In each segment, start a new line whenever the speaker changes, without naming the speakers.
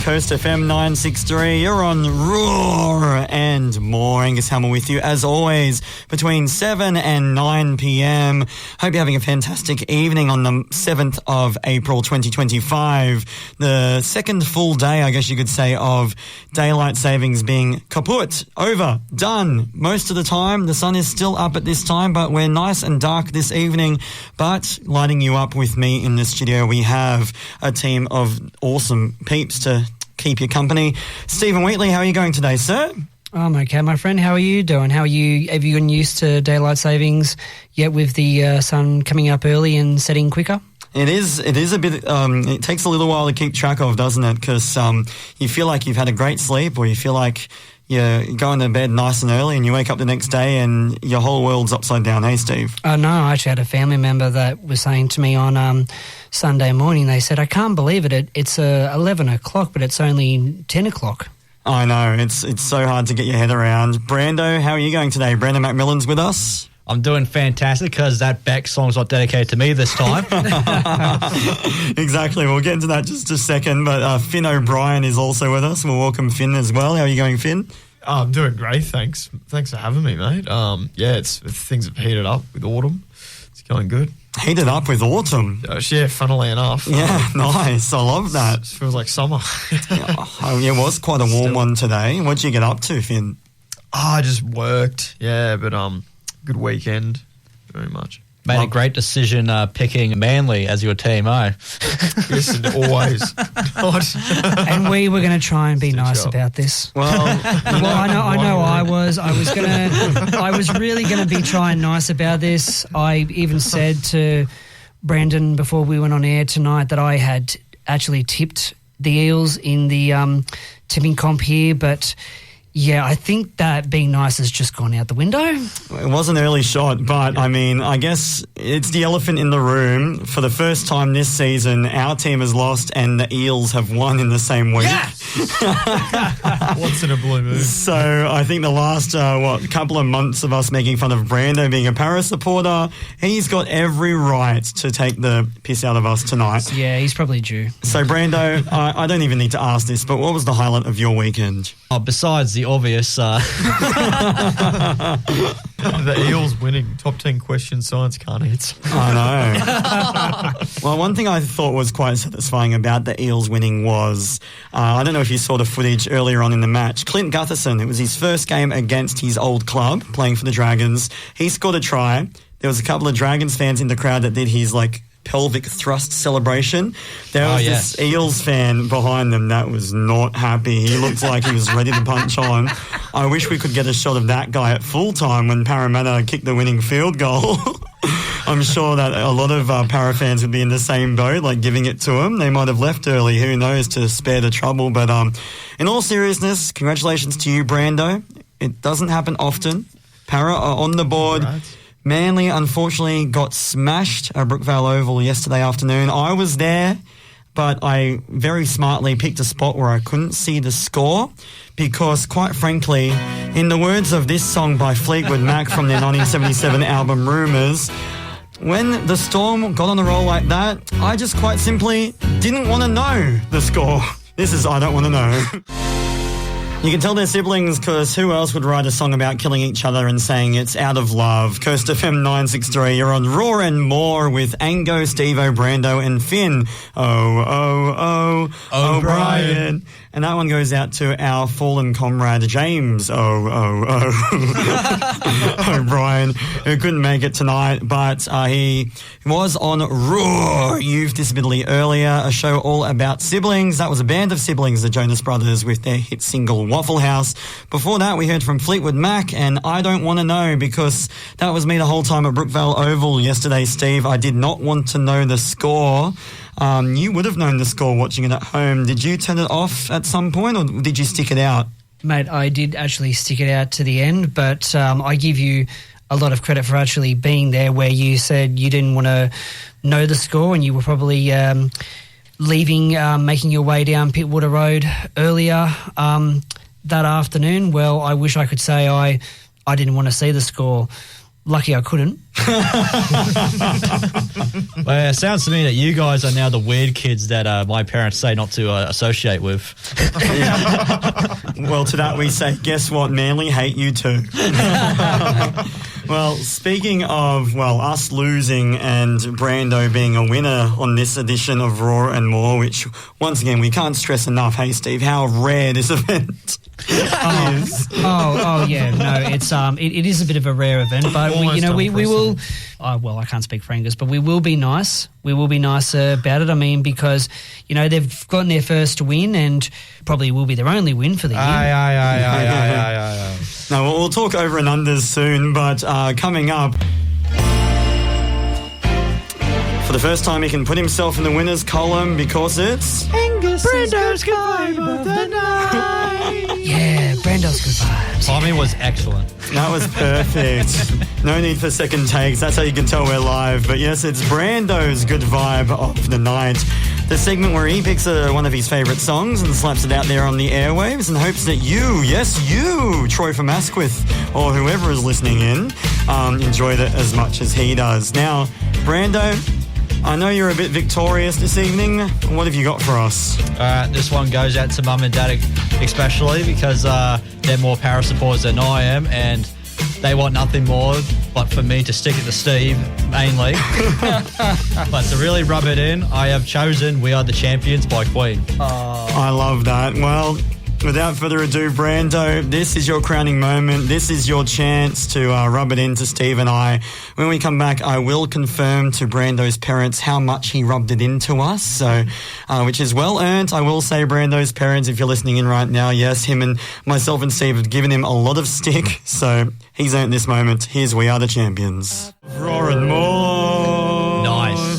Coast FM 963, you're on Roar and More. Angus Hamel with you, as always, between 7 and 9 p.m. Hope you're having a fantastic evening on the 7th of April 2025. The second full day, I guess you could say, of daylight savings being kaput, over, done. Most of the time, the sun is still up at this time, but we're nice and dark this evening. But lighting you up with me in the studio, we have a team of awesome peeps to keep you company. Stephen Wheatley, how are you going today, sir?
I'm okay, my friend. How are you doing? Have you gotten used to daylight savings yet with the sun coming up early and setting quicker?
It is a bit, it takes a little while to keep track of, doesn't it? Because you feel like you've had a great sleep, or you feel like you're going to bed nice and early and you wake up the next day and your whole world's upside down. Hey, Steve?
No, I actually had a family member that was saying to me on Sunday morning, they said, I can't believe it. It's 11 o'clock, but it's only 10 o'clock.
I know. It's so hard to get your head around. Brando, how are you going today? Brandon McMillan's with us.
I'm doing fantastic because that Beck song's not dedicated to me this time.
Exactly. We'll get into that just a second. But Finn O'Brien is also with us. We'll welcome Finn as well. How are you going, Finn?
I'm doing great, thanks. Thanks for having me, mate. Things have heated up with autumn. It's going good.
Heated up with autumn?
Yeah, funnily enough.
Yeah, nice. I love that.
It feels like summer.
It was quite a warm one today. What did you get up to, Finn?
I just worked. Yeah, but good weekend. Very much.
Made a great decision picking Manly as your team, eh?
Yes, always.
And we were going to try and be nice about this.
Well,
I know. I was really going to be trying nice about this. I even said to Brandon before we went on air tonight that I had actually tipped the Eels in the tipping comp here, but yeah, I think that being nice has just gone out the window.
It was an early shot, but I mean, I guess it's the elephant in the room. For the first time this season, our team has lost and the Eels have won in the same week.
Yes! Once in a blue moon.
So I think the last, couple of months of us making fun of Brando being a Paris supporter, he's got every right to take the piss out of us tonight.
Yeah, he's probably due.
So Brando, I don't even need to ask this, but what was the highlight of your weekend?
Besides the obvious...
The Eels winning. Top 10 question science can't answer.
I know. Well, one thing I thought was quite satisfying about the Eels winning was, I don't know if you saw the footage earlier on in the match, Clint Gutherson, it was his first game against his old club, playing for the Dragons. He scored a try. There was a couple of Dragons fans in the crowd that did his, pelvic thrust celebration. There was this Eels fan behind them that was not happy. He looked like he was ready to punch on. I wish we could get a shot of that guy at full time when Parramatta kicked the winning field goal. I'm sure that a lot of Para fans would be in the same boat, giving it to him. They might have left early, who knows, to spare the trouble. But in all seriousness, congratulations to you, Brando. It doesn't happen often. Para are on the board. Congrats. Manly, unfortunately, got smashed at Brookvale Oval yesterday afternoon. I was there, but I very smartly picked a spot where I couldn't see the score because, quite frankly, in the words of this song by Fleetwood Mac from their 1977 album Rumours, when the Storm got on a roll like that, I just quite simply didn't want to know the score. This is I Don't Want to Know. You can tell they're siblings because who else would write a song about killing each other and saying it's out of love? Coast FM 963, you're on Roar and More with Ango, Steve-O, Brando and Finn. O'Brien. And that one goes out to our fallen comrade, James O'Brien, who couldn't make it tonight, but he was on Roar Youth Disability earlier, a show all about siblings. That was a band of siblings, the Jonas Brothers, with their hit single Waffle House. Before that, we heard from Fleetwood Mac and I Don't Want to Know, because that was me the whole time at Brookvale Oval yesterday, Steve. I did not want to know the score. You would have known the score watching it at home. Did you turn it off at some point or did you stick it out?
Mate, I did actually stick it out to the end, but I give you a lot of credit for actually being there where you said you didn't want to know the score and you were probably leaving, making your way down Pittwater Road earlier that afternoon. Well, I wish I could say I didn't want to see the score. Lucky I couldn't.
Well, it sounds to me that you guys are now the weird kids that my parents say not to associate with.
Well, to that we say, guess what, Manly? Hate you too. Well, speaking of, us losing and Brando being a winner on this edition of Raw and More, which, once again, we can't stress enough, hey, Steve, how rare this event is.
Yeah, no, it's it is a bit of a rare event, but we will. I can't speak for Angus, but we will be nice. We will be nice about it. I mean, because they've gotten their first win and probably will be their only win for the year.
Aye.
No, we'll talk over and unders soon, but coming up. For the first time, he can put himself in the winners column because it's
Angus Brando's good vibe of the night.
Yeah, Brando's good vibes.
Timing was excellent.
That was perfect. No need for second takes. That's how you can tell we're live. But yes, it's Brando's good vibe of the night. The segment where he picks one of his favourite songs and slaps it out there on the airwaves and hopes that you, Troy from Asquith, or whoever is listening in, enjoyed it as much as he does. Now, Brando, I know you're a bit victorious this evening. What have you got for us?
This one goes out to Mum and Dad especially because they're more Para supporters than I am and they want nothing more but for me to stick it to Steve, mainly. But to really rub it in, I have chosen We Are the Champions by Queen.
I love that. Well, without further ado, Brando, this is your crowning moment. This is your chance to rub it into Steve and I. When we come back, I will confirm to Brando's parents how much he rubbed it into us, so which is well earned. I will say, Brando's parents, if you're listening in right now, yes, him and myself and Steve have given him a lot of stick, so he's earned this moment. Here's We Are the Champions. Raw and More. Nice.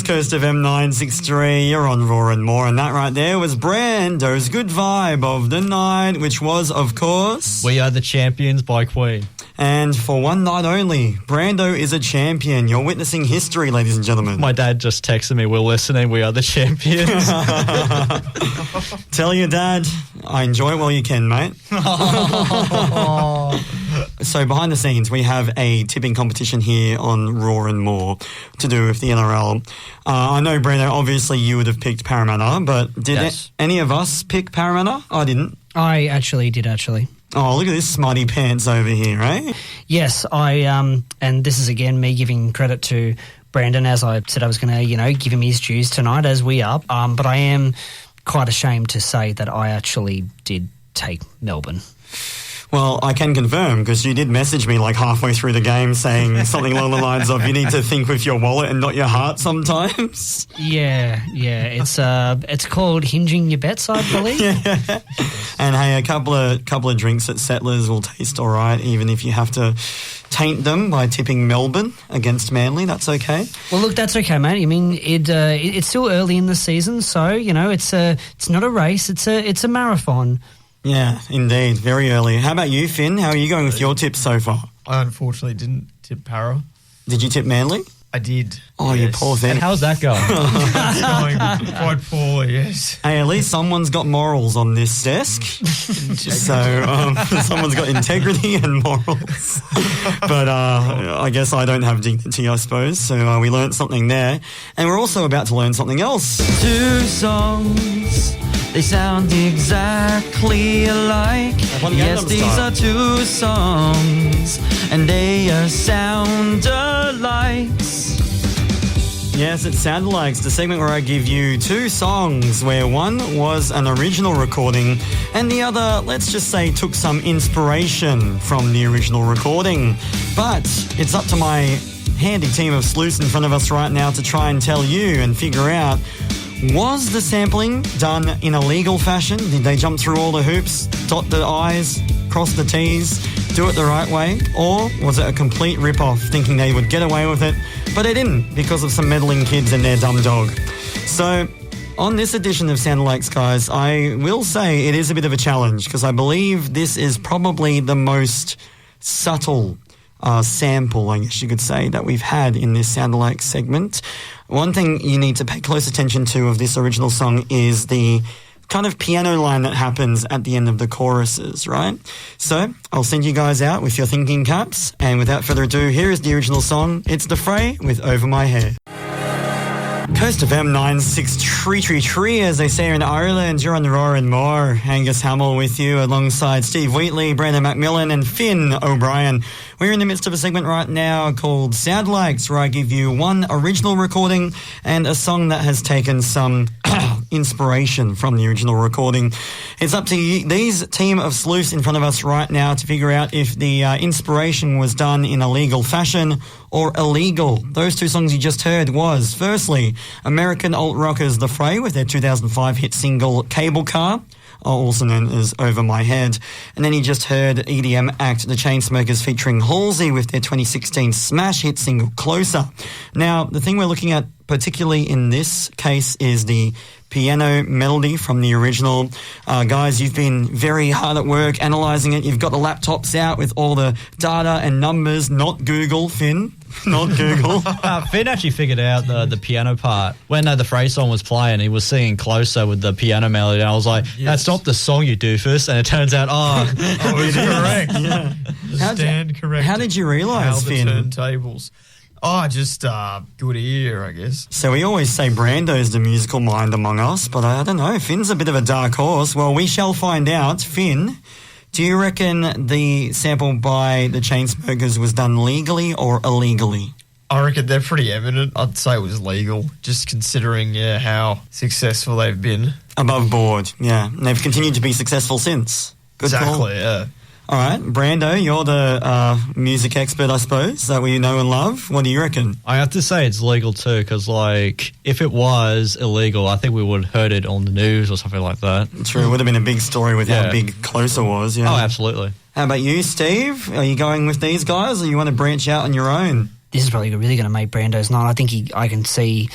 Coast of M963, you're on Raw and More, and that right there was Brando's good vibe of the night, which was, of course,
We Are the Champions by Queen.
And for one night only, Brando is a champion. You're witnessing history, ladies and gentlemen.
My dad just texted me, we're listening, We Are the Champions.
Tell your dad, I enjoy it while you can, mate. So behind the scenes, we have a tipping competition here on Raw and More to do with the NRL. I know, Brando, obviously you would have picked Parramatta, but did any of us pick Parramatta? I didn't.
I actually did.
Oh, look at this smarty pants over here, eh?
Yes, and this is again me giving credit to Brandon, as I said I was going to, give him his dues tonight, as we are. But I am quite ashamed to say that I actually did take Melbourne.
Well, I can confirm because you did message me like halfway through the game saying something along the lines of you need to think with your wallet and not your heart sometimes.
Yeah. It's called hinging your bets, I believe.
Yeah. And hey, a couple of drinks at Settlers will taste all right, even if you have to taint them by tipping Melbourne against Manly. That's okay.
Well, look, that's okay, mate. I mean, it's still early in the season, so it's not a race. It's a marathon.
Yeah, indeed. Very early. How about you, Finn? How are you going with your tips so far?
I unfortunately didn't tip Para.
Did you tip Manly?
I did.
Oh, yes. You poor thing.
And how's that going?
It's going quite poorly, yes.
Hey, at least someone's got morals on this desk. So someone's got integrity and morals. But I guess I don't have dignity, I suppose. So we learnt something there. And we're also about to learn something else.
2 songs. They sound exactly alike. Yes, these are 2 songs, and they are sound-alikes.
Yes, it's Sound-alikes, the segment where I give you 2 songs, where one was an original recording, and the other, let's just say, took some inspiration from the original recording. But it's up to my handy team of sleuths in front of us right now to try and tell you and figure out, was the sampling done in a legal fashion? Did they jump through all the hoops, dot the I's, cross the T's, do it the right way? Or was it a complete rip-off, thinking they would get away with it, but they didn't because of some meddling kids and their dumb dog? So, on this edition of Sound-alikes, guys, I will say it is a bit of a challenge because I believe this is probably the most subtle sample, I guess you could say, that we've had in this Sound-alikes segment. One thing you need to pay close attention to of this original song is the kind of piano line that happens at the end of the choruses, right? So I'll send you guys out with your thinking caps. And without further ado, here is the original song. It's The Fray with Over My Head. Coast of M96 as they say in Ireland. You're on the Roar and More. Angus Hamill with you alongside Steve Wheatley, Brandon McMillan and Finn O'Brien. We're in the midst of a segment right now called Sound Likes, where I give you one original recording and a song that has taken some inspiration from the original recording. It's up to you, these team of sleuths in front of us right now, to figure out if the inspiration was done in a legal fashion or illegal. Those two songs you just heard was, firstly, American alt rockers The Fray with their 2005 hit single Cable Car, also known as Over My Head. And then you just heard EDM act The Chainsmokers featuring Halsey with their 2016 smash hit single Closer. Now, the thing we're looking at particularly in this case is the piano melody from the original. Guys, you've been very hard at work analysing it. You've got the laptops out with all the data and numbers, not Google, Finn. Not Google.
Finn actually figured out the piano part. When the Fray song was playing, he was singing Closer with the piano melody. And I was like, that's not the song you do first. And it turns out,
it's correct.
Yeah.
Stand correct.
How did you realise, Finn?
Turntables. Oh, just good ear, I guess.
So we always say Brando's the musical mind among us, but I don't know. Finn's a bit of a dark horse. Well, we shall find out. Finn, do you reckon the sample by the Chainsmokers was done legally or illegally?
I reckon they're pretty evident. I'd say it was legal, just considering, how successful they've been.
Above board, yeah. And they've continued to be successful since. Good call.
Exactly, yeah.
All right, Brando, you're the music expert, I suppose, that we know and love. What do you reckon?
I have to say it's legal too, because, if it was illegal, I think we would have heard it on the news or something like that.
True, it would have been a big story with how big Closer was, yeah.
Oh, absolutely.
How about you, Steve? Are you going with these guys, or you want to branch out on your own?
This is probably really going to make Brando's night. I think I can see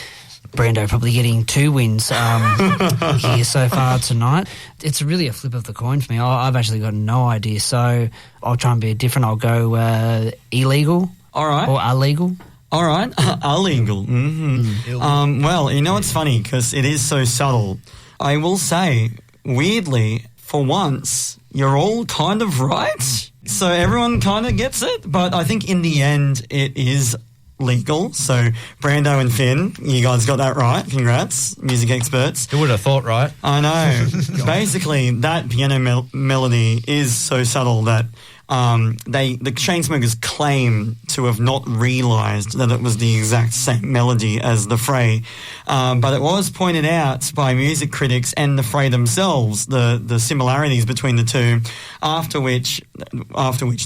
Brando probably getting 2 wins here so far tonight. It's really a flip of the coin for me. I've actually got no idea, so I'll try and be different. I'll go illegal.
All right.
Or illegal.
All right, illegal. Mm-hmm. Well, you know what's funny, because it is so subtle. I will say, weirdly, for once, you're all kind of right. So everyone kind of gets it, but I think in the end it is legal. So Brando and Finn, you guys got that right. Congrats, music experts.
Who would have thought, right?
I know. Basically, that piano melody is so subtle that the Chainsmokers claim to have not realised that it was the exact same melody as The Fray. But it was pointed out by music critics and The Fray themselves, the similarities between the two, after which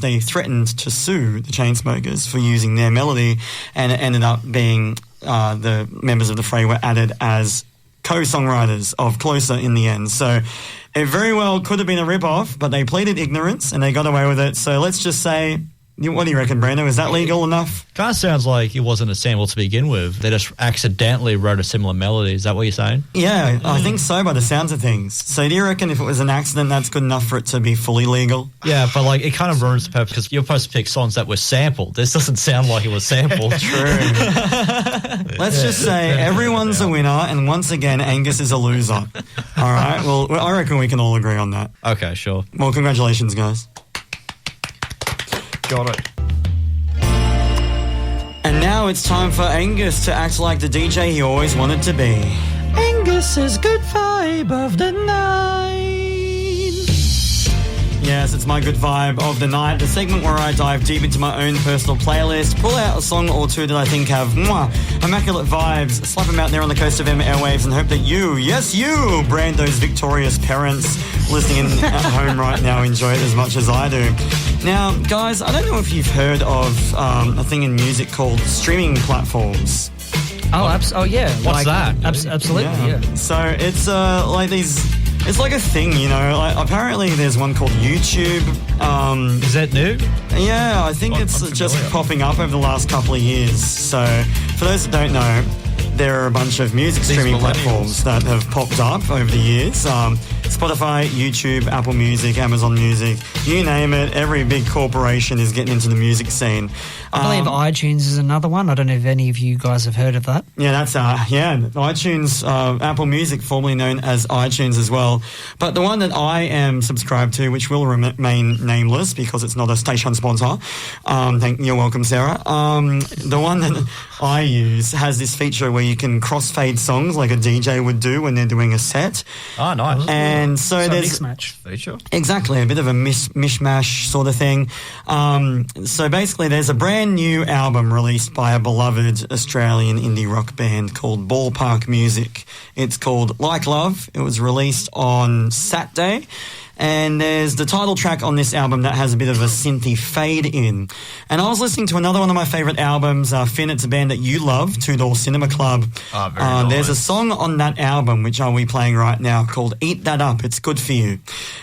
they threatened to sue the Chainsmokers for using their melody, and it ended up being the members of The Fray were added as co-songwriters of Closer in the end. So it very well could have been a rip-off, but they pleaded ignorance and they got away with it. So let's just say, what do you reckon, Brando? Is that legal enough?
Kind of sounds like it wasn't a sample to begin with. They just accidentally wrote a similar melody. Is that what you're saying?
Yeah, I think so by the sounds of things. So do you reckon if it was an accident, that's good enough for it to be fully legal?
Yeah, but it kind of ruins the purpose, because you're supposed to pick songs that were sampled. This doesn't sound like it was sampled.
True. Let's just say everyone's a winner, and once again, Angus is a loser. All right, well, I reckon we can all agree on that.
Okay, sure.
Well, congratulations, guys.
Got it.
And now it's time for Angus to act like the DJ he always wanted to be. Angus's good vibe of the night. Yes, it's my good vibe of the night, the segment where I dive deep into my own personal playlist, pull out a song or two that I think have immaculate vibes, slap them out there on the Coast of M airwaves, and hope that you, yes you, Brando's victorious parents listening in at home right now, enjoy it as much as I do. Now, guys, I don't know if you've heard of a thing in music called streaming platforms.
Yeah.
What's that?
Absolutely, yeah.
So it's it's like a thing, apparently there's one called YouTube.
Is that new?
Yeah, I think it's just popping up over the last couple of years. So for those that don't know, there are a bunch of music streaming platforms that have popped up over the years. Spotify, YouTube, Apple Music, Amazon Music, you name it. Every big corporation is getting into the music scene.
I believe iTunes is another one. I don't know if any of you guys have heard of that.
Yeah, that's iTunes, Apple Music, formerly known as iTunes as well. But the one that I am subscribed to, which will remain nameless because it's not a station sponsor. You're welcome, Sarah. The one that I use has this feature where you can crossfade songs like a DJ would do when they're doing a set.
Oh, nice.
And so there's
mix-match
feature.
Exactly, a bit of a mishmash sort of thing. So basically there's a brand new album released by a beloved Australian indie rock band called Ballpark Music. It's called Like Love. It was released on Saturday. And there's the title track on this album that has a bit of a synthy fade in. And I was listening to another one of my favourite albums, Finn, it's a band that you love, Two Door Cinema Club.
Oh, very nice.
There's a song on that album, which are we playing right now, called Eat That Up, It's Good For You,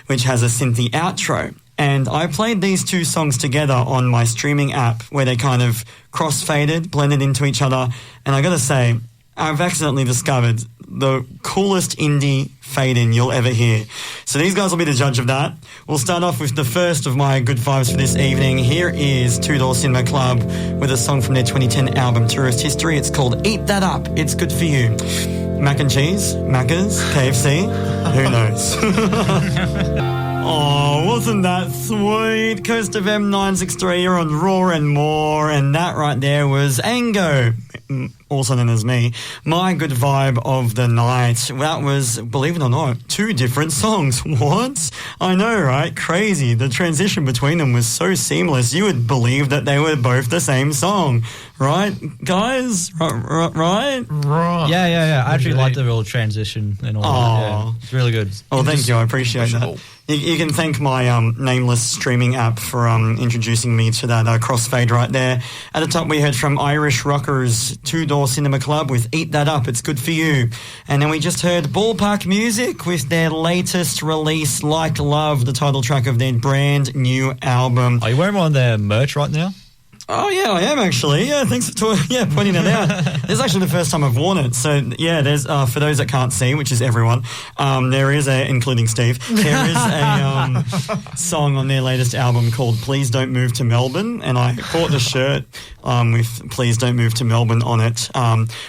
which has a synthy outro. And I played these two songs together on my streaming app where they kind of cross-faded, blended into each other. And I got to say, I've accidentally discovered the coolest indie fade-in you'll ever hear. So these guys will be the judge of that. We'll start off with the first of my good vibes for this evening. Here is Two Door Cinema Club with a song from their 2010 album Tourist History. It's called Eat That Up, It's Good For You. Mac and cheese, Macca's, KFC, who knows? Oh, wasn't that sweet? Coast of M963, you're on Raw and More, and that right there was Ango, also known as me, my good vibe of the night. That was, believe it or not, two different songs. What? I know, right? Crazy. The transition between them was so seamless, you would believe that they were both the same song. Right, guys? Right?
Right.
Yeah. I actually like the real transition and all that. Yeah. It's really good.
Oh, thank you. I appreciate that. You can thank my nameless streaming app for introducing me to that crossfade right there. At the top, we heard from Irish Rockers, Two Door Cinema Club with Eat That Up, It's Good For You. And then we just heard Ballpark Music with their latest release, Like Love, the title track of their brand new album.
Are you wearing one of their merch right now?
Oh, yeah, I am actually. Yeah, thanks for pointing it out. This is actually the first time I've worn it. So, yeah, there's for those that can't see, which is everyone, there is including Steve, there is a song on their latest album called Please Don't Move to Melbourne. And I bought the shirt with Please Don't Move to Melbourne on it,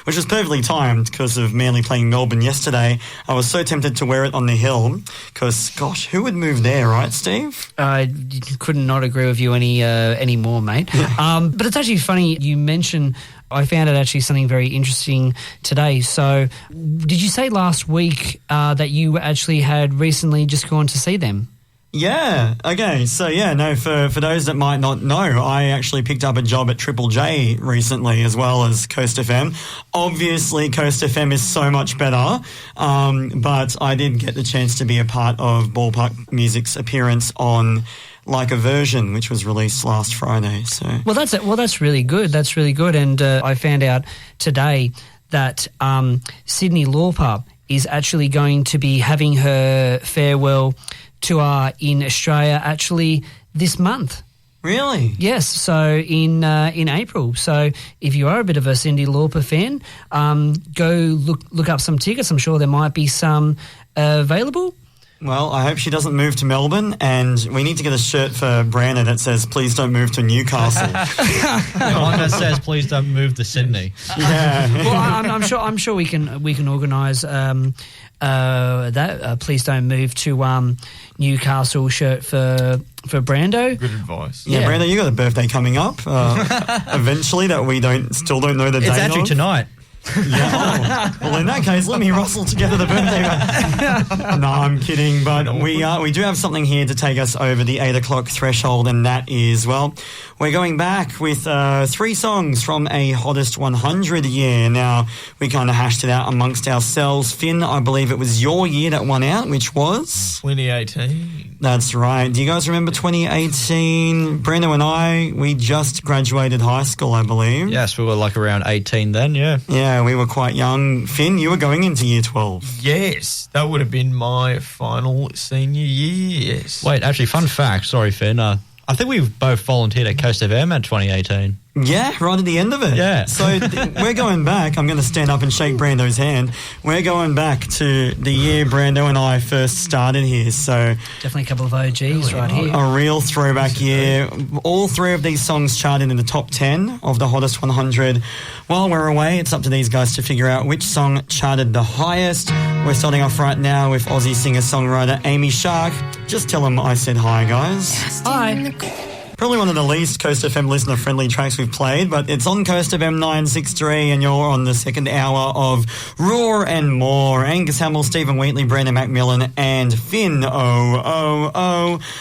which was perfectly timed because of Manly playing Melbourne yesterday. I was so tempted to wear it on the hill because, gosh, who would move there, right, Steve?
I could not agree with you any more, mate. But it's actually funny you mention. I found it actually something very interesting today. So, did you say last week that you actually had recently just gone to see them?
Yeah. Okay. So, for those that might not know, I actually picked up a job at Triple J recently as well as Coast FM. Obviously, Coast FM is so much better, but I did get the chance to be a part of Ballpark Music's appearance on Like a Version, which was released last Friday. So
that's really good. That's really good. And I found out today that Sydney Lauper is actually going to be having her farewell tour in Australia actually this month.
Really?
Yes, so in April. So if you are a bit of a Cyndi Lauper fan, go look up some tickets. I'm sure there might be some available.
Well, I hope she doesn't move to Melbourne, and we need to get a shirt for Brandon that says, please don't move to Newcastle.
One that says, please don't move to Sydney.
Yeah.
Well, I'm sure we can organise that. Please don't move to Newcastle shirt for Brando.
Good advice.
Yeah, Brando, you got a birthday coming up eventually that we still don't know the date of.
It's actually tonight.
Yeah. Well, in that case, let me rustle together the birthday. No, I'm kidding. But we do have something here to take us over the 8 o'clock threshold, and that is, well, we're going back with 3 songs from a Hottest 100 year. Now, we kind of hashed it out amongst ourselves. Finn, I believe it was your year that won out, which was
2018.
That's right. Do you guys remember 2018? Brenda and I, we just graduated high school, I believe.
Yes, we were like around 18 then, yeah.
Yeah, we were quite young. Finn, you were going into year 12.
Yes, that would have been my final senior year, yes.
Wait, actually, fun fact. Sorry, Finn. I think we both volunteered at Coast FM in 2018.
Yeah, right at the end of it.
Yeah.
So we're going back. I'm going to stand up and shake Brando's hand. We're going back to the year Brando and I first started here. So
Definitely a couple of OGs right here.
a real throwback year. All three of these songs charted in the top 10 of the Hottest 100. While we're away, it's up to these guys to figure out which song charted the highest. We're starting off right now with Aussie singer-songwriter Amy Shark. Just tell them I said hi, guys.
Hi.
Probably one of the least Coast FM listener-friendly tracks we've played, but it's on Coast FM 963, and you're on the second hour of Raw and More. Angus Hamill, Stephen Wheatley, Brandon McMillan, and Finn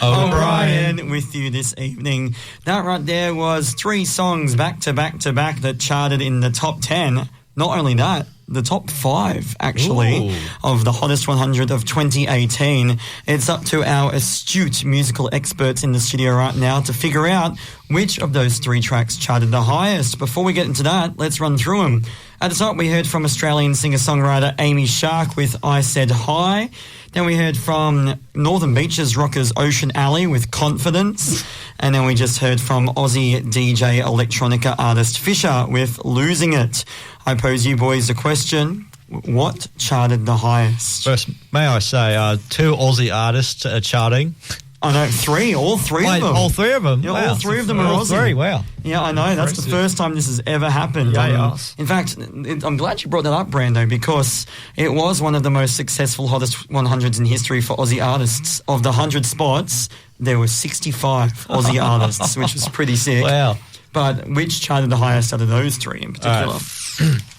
O'Brien with you this evening. That right there was 3 songs back to back to back that charted in the top 10. Not only that, the top 5, actually, of the Hottest 100 of 2018. It's up to our astute musical experts in the studio right now to figure out which of those 3 tracks charted the highest. Before we get into that, let's run through them. At the top, we heard from Australian singer-songwriter Amy Shark with I Said Hi. Then we heard from Northern Beaches rockers Ocean Alley with Confidence. And then we just heard from Aussie DJ electronica artist Fisher with Losing It. I pose you boys a question. What charted the highest?
First, may I say, 2 Aussie artists are charting.
I know, 3, all 3
Wait,
of them.
all 3 of them?
Yeah,
Wow.
all 3 of them are
All
Aussie.
3, wow.
Yeah, I know. That's the
Impressive.
first time this has ever happened.
Yes.
In fact, I'm glad you brought that up, Brando, because it was one of the most successful Hottest 100s in history for Aussie artists. Of the 100 spots, there were 65 Aussie artists, which was pretty sick.
Wow.
But which charted the highest out of those 3 in particular?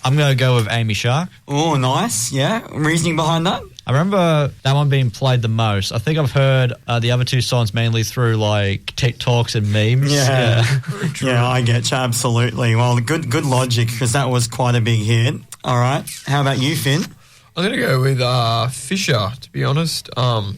I'm going to go with Amy Shark.
Oh, nice. Yeah. Reasoning behind that?
I remember that one being played the most. I think I've heard the other 2 songs mainly through like TikToks and memes.
Yeah, I get you, absolutely. Well, good logic, because that was quite a big hit. All right, how about you, Finn?
I'm going to go with Fisher, to be honest,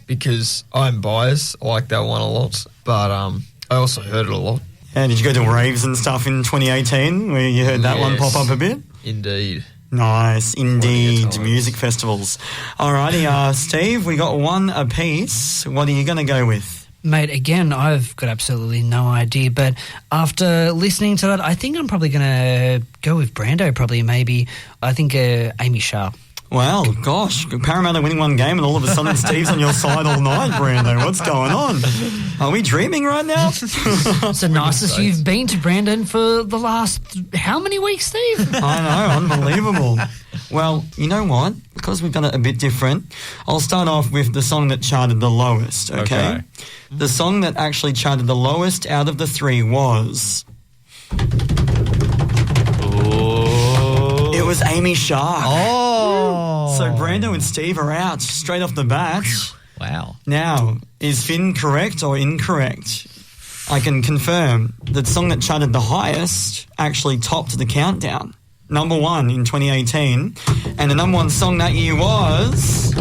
because I'm biased. I like that one a lot, but I also heard it a lot.
And did you go to raves and stuff in 2018 where you heard that one pop up a bit?
Indeed.
Nice, indeed.
times.
Music festivals. Alrighty, Steve, we got 1 apiece. What are you going to go with?
Mate, again, I've got absolutely no idea, but after listening to that, I think I'm probably going to go with Brando, probably, maybe. I think Amy Sharp.
Well, gosh, Parramatta winning 1 game and all of a sudden Steve's on your side all night, Brando. What's going on? Are we dreaming right now?
It's the nicest you've been to Brandon for the last how many weeks, Steve?
I know, unbelievable. Well, you know what? Because we've done it a bit different, I'll start off with the song that charted the lowest, okay? The song that actually charted the lowest out of the 3 was... It was Amy Shark.
Oh.
So Brando and Steve are out straight off the bat.
Wow.
Now, is Finn correct or incorrect? I can confirm the song that charted the highest actually topped the countdown. Number 1 in 2018. And the number 1 song that year was...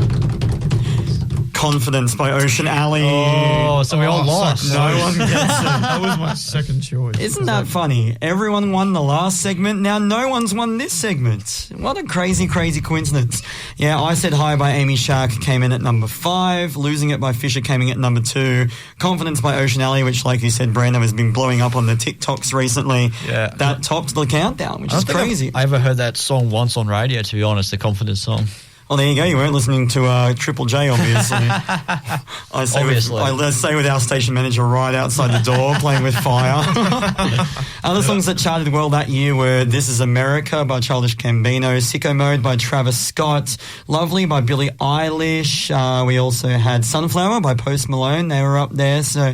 Confidence by Ocean Alley.
Oh, so we all lost.
No one gets it.
That was my second choice.
Isn't that funny? Everyone won the last segment. Now no one's won this segment. What a crazy, crazy coincidence. Yeah, I Said Hi by Amy Shark came in at number 5. Losing It by Fisher came in at number 2. Confidence by Ocean Alley, which, like you said, Brando has been blowing up on the TikToks recently.
Yeah.
That topped the countdown, which
I
is
don't think
crazy.
I ever heard that song once on radio, to be honest, the Confidence song.
Well, there you go. You weren't listening to Triple J, obviously. I say with our station manager right outside the door, playing with fire. Other songs that charted well that year were This Is America by Childish Gambino, Sicko Mode by Travis Scott, Lovely by Billie Eilish. We also had Sunflower by Post Malone. They were up there. So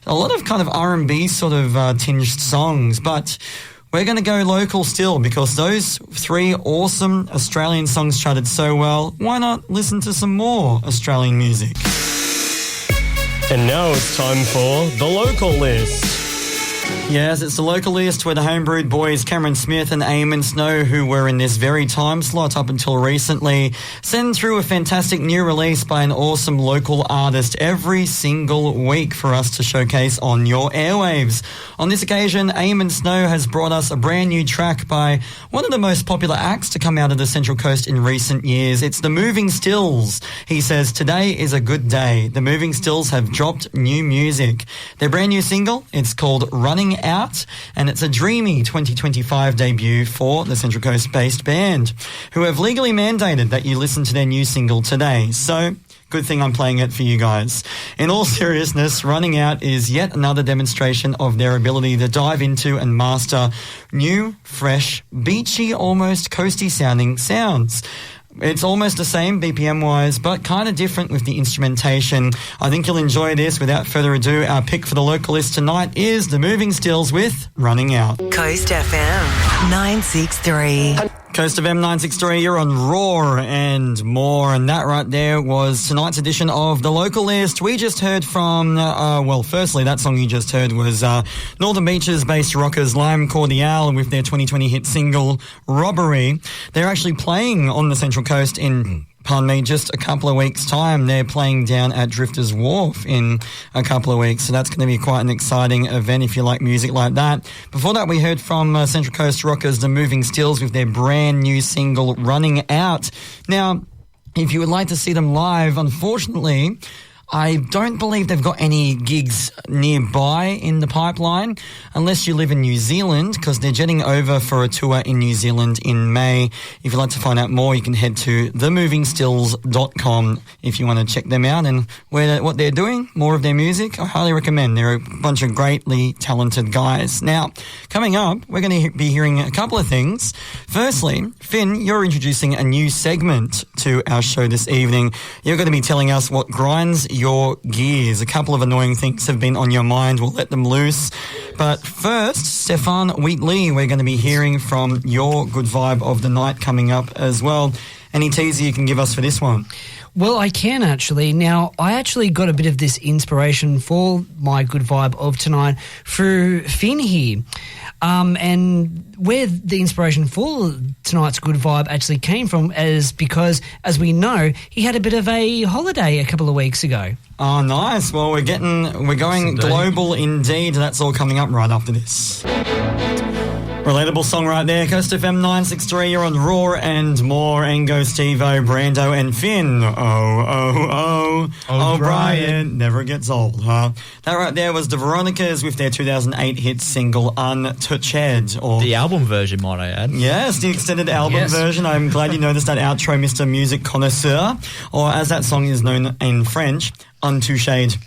a lot of kind of R&B sort of tinged songs, but... We're going to go local still because those 3 awesome Australian songs charted so well. Why not listen to some more Australian music?
And now it's time for the local list.
Yes, it's the local list where the homebrewed boys Cameron Smith and Eamon Snow, who were in this very time slot up until recently, send through a fantastic new release by an awesome local artist every single week for us to showcase on your airwaves. On this occasion, Eamon Snow has brought us a brand new track by one of the most popular acts to come out of the Central Coast in recent years. It's the Moving Stills. He says, today is a good day. The Moving Stills have dropped new music. Their brand new single, it's called Running Running Out, and it's a dreamy 2025 debut for the Central Coast-based band, who have legally mandated that you listen to their new single today. So, good thing I'm playing it for you guys. In all seriousness, Running Out is yet another demonstration of their ability to dive into and master new, fresh, beachy, almost coasty-sounding sounds. It's almost the same BPM-wise, but kind of different with the instrumentation. I think you'll enjoy this. Without further ado, our pick for the local list tonight is The Moving Stills with Running Out.
Coast FM 963.
Coast FM 963, you're on Raw and More, and that right there was tonight's edition of The Local List. We just heard from, firstly, that song you just heard was Northern Beaches-based rockers Lime Cordiale with their 2020 hit single, Robbery. They're actually playing on the Central Coast in just a couple of weeks' time. They're playing down at Drifters Wharf in a couple of weeks, so that's going to be quite an exciting event if you like music like that. Before that, we heard from Central Coast rockers The Moving Stills with their brand new single, Running Out. Now, if you would like to see them live, unfortunately, I don't believe they've got any gigs nearby in the pipeline, unless you live in New Zealand, because they're jetting over for a tour in New Zealand in May. If you'd like to find out more, you can head to themovingstills.com if you want to check them out and what they're doing, more of their music. I highly recommend. They're a bunch of greatly talented guys. Now, coming up, we're going to be hearing a couple of things. Firstly, Finn, you're introducing a new segment to our show this evening. You're going to be telling us what grinds your gears. A couple of annoying things have been on your mind. We'll let them loose. But first, Stefan Wheatley, we're going to be hearing from your good vibe of the night coming up as well. Any teaser you can give us for this one?
Well, I can actually. Now, I actually got a bit of this inspiration for my good vibe of tonight through Finn here. And where the inspiration for tonight's good vibe actually came from is because, as we know, he had a bit of a holiday a couple of weeks ago.
Oh, nice. Well, we're going global indeed. That's all coming up right after this. Relatable song right there. Coast FM 963, you're on Raw and More. Engo, Steve-O, Brando and Finn. Oh, Brian. Never gets old, huh? That right there was the Veronicas with their 2008 hit single Untouched. Or
the album version, might I add.
Yes, the extended album version. I'm glad you noticed that outro, Mr. Music Connoisseur. Or as that song is known in French, Untouched.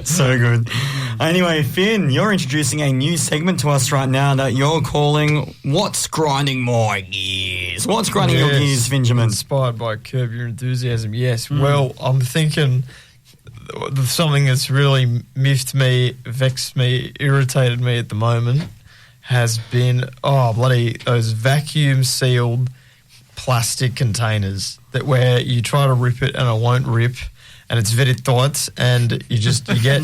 So good. Anyway, Finn, you're introducing a new segment to us right now that you're calling What's Grinding My Gears? What's grinding your gears, Fingerman?
Inspired by Curb Your Enthusiasm, yes. Well, I'm thinking something that's really miffed me, vexed me, irritated me at the moment has been, those vacuum-sealed plastic containers that where you try to rip it and it won't rip, and it's very tight, and you get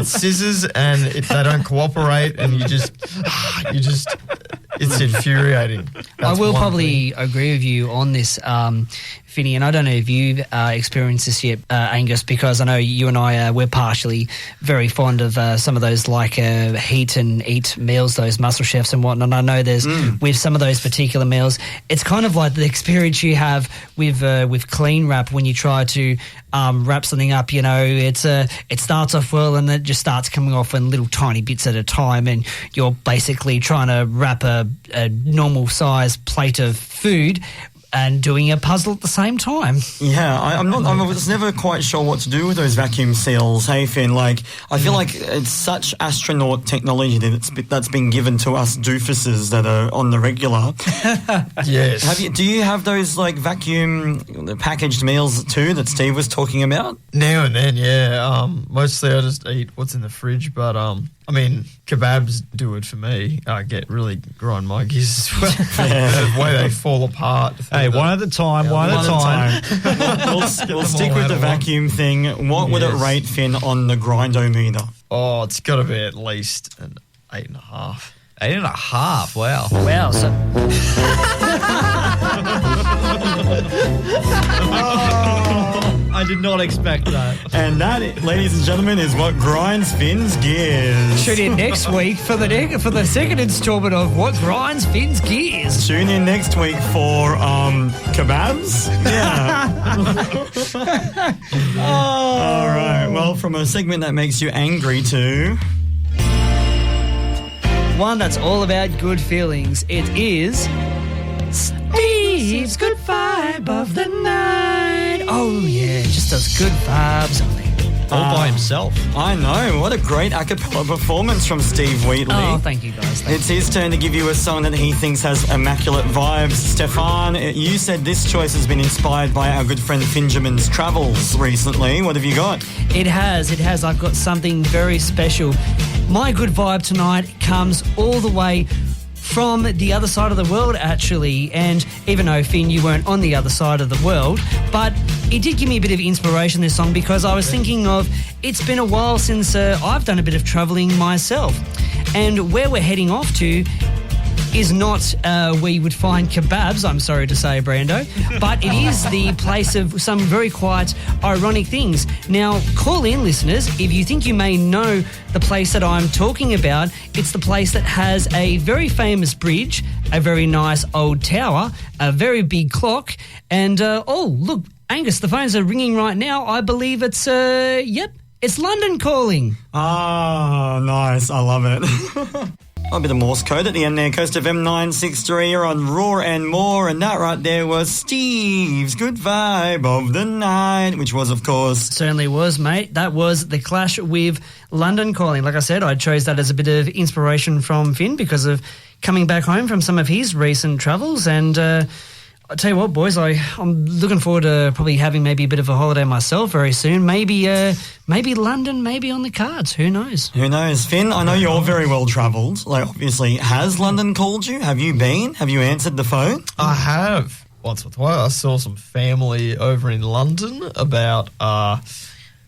scissors and they don't cooperate, and you just it's infuriating.
I will probably agree with you on this, Finny, and I don't know if you've experienced this yet, Angus, because I know you and I, we're partially very fond of some of those like heat and eat meals, those muscle chefs and whatnot. And I know there's with some of those particular meals, it's kind of like the experience you have with clean wrap when you try to wrap something up. You know, it starts off well and it just starts coming off in little tiny bits at a time, and you're basically trying to wrap a normal size plate of food and doing a puzzle at the same time.
Yeah, I was never quite sure what to do with those vacuum seals. Hey, Finn, I feel like it's such astronaut technology that's been given to us doofuses that are on the regular.
Yes.
Do you have those vacuum packaged meals too that Steve was talking about?
Now and then, yeah. Mostly I just eat what's in the fridge, but kebabs do it for me. I get really grind my gears as well. The way they fall apart.
Hey, one at a time.
We'll stick with the vacuum thing. What would it rate, Finn, on the grindometer?
Oh, it's got to be at least an 8.5.
8.5, wow.
Wow, so...
I did not expect that.
And that, ladies and gentlemen, is what grinds Finn's gears.
Tune in next week for the second installment of What Grinds Finn's Gears.
Tune in next week for kebabs. Yeah. All right. Well, from a segment that makes you angry to...
One that's all about good feelings. It is Steve's Good Vibe of the Night. Oh, yeah, just those good vibes on me.
All by himself.
I know. What a great a cappella performance from Steve Wheatley.
Oh, thank you, guys.
It's his turn to give you a song that he thinks has immaculate vibes. Stefan, you said this choice has been inspired by our good friend Fingerman's travels recently. What have you got?
It has. I've got something very special. My good vibe tonight comes all the way from the other side of the world, actually. And even though, Finn, you weren't on the other side of the world, but it did give me a bit of inspiration, this song, because I was thinking of, it's been a while since I've done a bit of travelling myself. And where we're heading off to is not where you would find kebabs, I'm sorry to say, Brando, but it is the place of some very quite ironic things. Now, call in, listeners, if you think you may know the place that I'm talking about. It's the place that has a very famous bridge, a very nice old tower, a very big clock, and, oh, look, Angus, the phones are ringing right now. I believe it's, it's London calling.
Ah, nice. I love it. A bit of Morse code at the end there. Coast FM 963, you're on Raw and More, and that right there was Steve's Good Vibe of the Night, which was, of course...
Certainly was, mate. That was The Clash with London Calling. Like I said, I chose that as a bit of inspiration from Finn because of coming back home from some of his recent travels, and... I'll tell you what, boys, I'm looking forward to probably having maybe a bit of a holiday myself very soon. Maybe London, maybe on the cards. Who knows?
Who knows? Finn, I know you're very well travelled. Like, obviously, has London called you? Have you been? Have you answered the phone?
I have. Once or twice. I saw some family over in London about,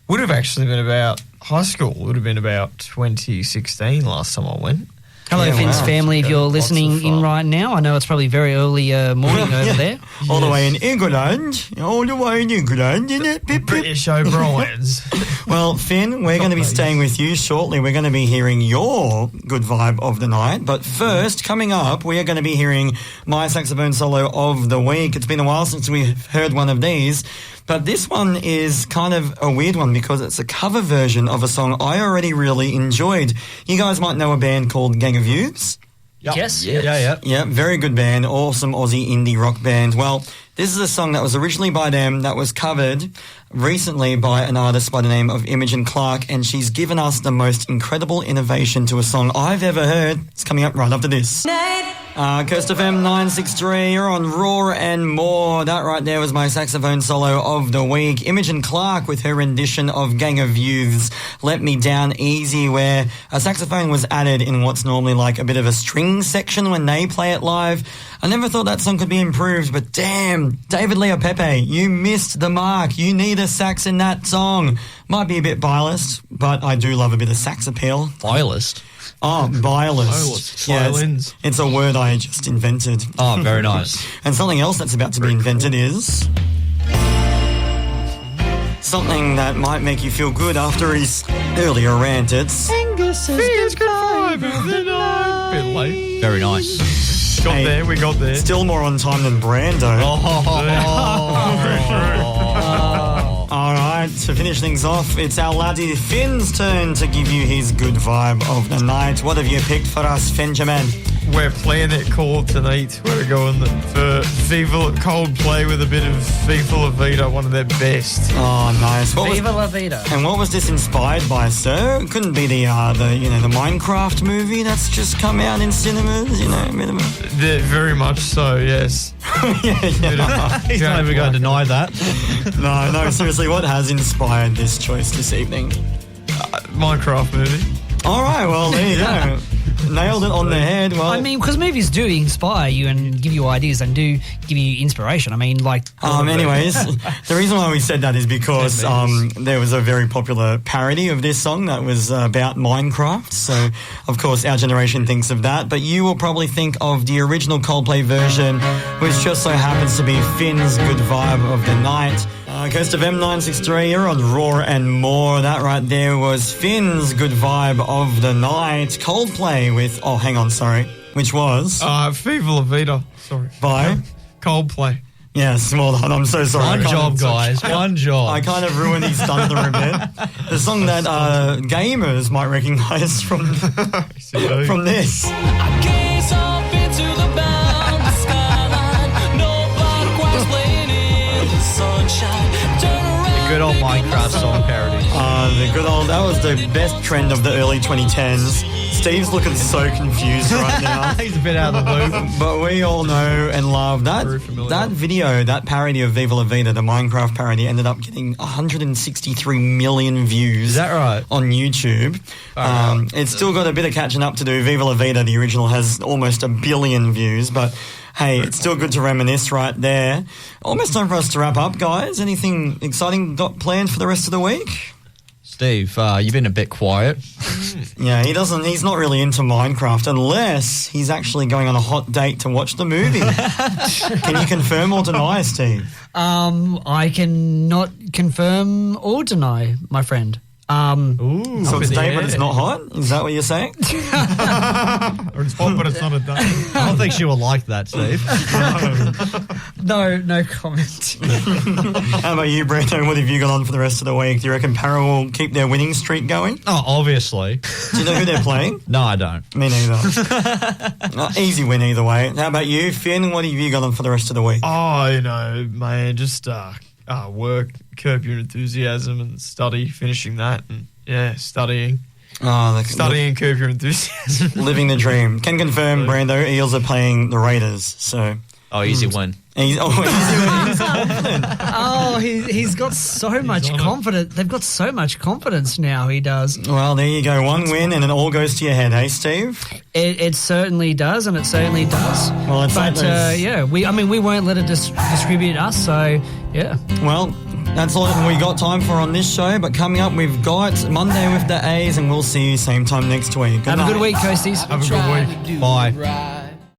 would have actually been about high school. Would have been about 2016 last time I went.
Hello, Finn's family, if you're listening in right now. I know it's probably very early morning over there.
All the way in England. All the way in England, isn't it? Pip, pip.
British O'Briens.
Well, Finn, we're going to be staying with you shortly. We're going to be hearing your good vibe of the night. But first, coming up, we are going to be hearing my saxophone solo of the week. It's been a while since we've heard one of these. But this one is kind of a weird one because it's a cover version of a song I already really enjoyed. You guys might know a band called Gang of Youths.
Yep. Yes.
Yeah, very good band. Awesome Aussie indie rock band. Well, this is a song that was originally by them that was covered recently by an artist by the name of Imogen Clark, and she's given us the most incredible innovation to a song I've ever heard. It's coming up right after this. Coast FM 963, you're on Raw and More. That right there was my saxophone solo of the week. Imogen Clark with her rendition of Gang of Youths, Let Me Down Easy, where a saxophone was added in what's normally like a bit of a string section when they play it live. I never thought that song could be improved, but damn, David Leopepe, you missed the mark. You need a sax in that song. Might be a bit biased, but I do love a bit of sax appeal.
Violist.
Oh, violist.
Violins.
Yeah, it's a word I just invented.
Oh, very nice.
And something else that's about to be invented is... something that might make you feel good after his earlier rant. It's...
Feels good vibe of the night. Bit late.
Very nice.
We got there.
Still more on time than Brando. All right, to finish things off, it's our laddie Finn's turn to give you his good vibe of the night. What have you picked for us, Finjaman?
We're playing it cool tonight. We're going for Viva Coldplay with a bit of Viva La Vida, one of their best.
Oh, nice.
Viva La Vida.
And what was this inspired by, sir? It couldn't be the Minecraft movie that's just come out in cinemas,
Very much so, yes.
He's not even going to deny that.
No, seriously, what has inspired this choice this evening?
Minecraft movie.
All right, well, there you go. Nailed it on the head. Well,
I mean, because movies do inspire you and give you ideas and do give you inspiration. I mean, like...
anyways, the reason why we said that is because there was a very popular parody of this song that was about Minecraft. So, of course, our generation thinks of that. But you will probably think of the original Coldplay version, which just so happens to be Finn's good vibe of the night. Coast of M963, you're on Raw and More. That right there was Finn's good vibe of the night. Coldplay with... which was...
Viva La Vida. Sorry.
By?
Coldplay.
Yes, well done. I'm so sorry.
One job, guys. One job.
I kind of ruined his thunder a bit. The song that gamers might recognise from this.
The good old Minecraft song parody.
That was the best trend of the early 2010s. Steve's looking so confused right now.
He's a bit out of the loop.
But we all know and love that video, that parody of Viva La Vida, the Minecraft parody, ended up getting 163 million views.
Is that right?
On YouTube. It's still got a bit of catching up to do. Viva La Vida, the original, has almost 1 billion views, but hey, it's still good to reminisce right there. Almost time for us to wrap up, guys. Anything exciting got planned for the rest of the week?
Steve, you've been a bit quiet.
Yeah, he's not really into Minecraft unless he's actually going on a hot date to watch the movie. Can you confirm or deny, Steve?
I cannot confirm or deny, my friend.
So it's date, but it's not hot? Is that what you're saying?
Or it's hot, but it's not a date.
I don't think she will like that, Steve.
No comment.
How about you, Brando? What have you got on for the rest of the week? Do you reckon Para will keep their winning streak going?
Oh, obviously.
Do you know who they're playing?
No, I don't.
Me neither. Easy win either way. How about you, Finn? What have you got on for the rest of the week?
Oh, man, just work, curb your enthusiasm and study, finishing that, and studying. Studying, curb your enthusiasm.
Living the dream. Can confirm, Brando, Eels are playing the Raiders, so...
Oh, easy win.
He's confident.
Oh, he's got so much confidence. They've got so much confidence now, he does.
Well, there you go. One win and it all goes to your head, eh, Steve?
It certainly does, and it certainly does.
Well, it's
we won't let it distribute us, so, yeah.
Well, that's all we got time for on this show, but coming up, we've got Monday with the A's, and we'll see you same time next week.
Have a good week, Coasties.
Have a good week.
Bye.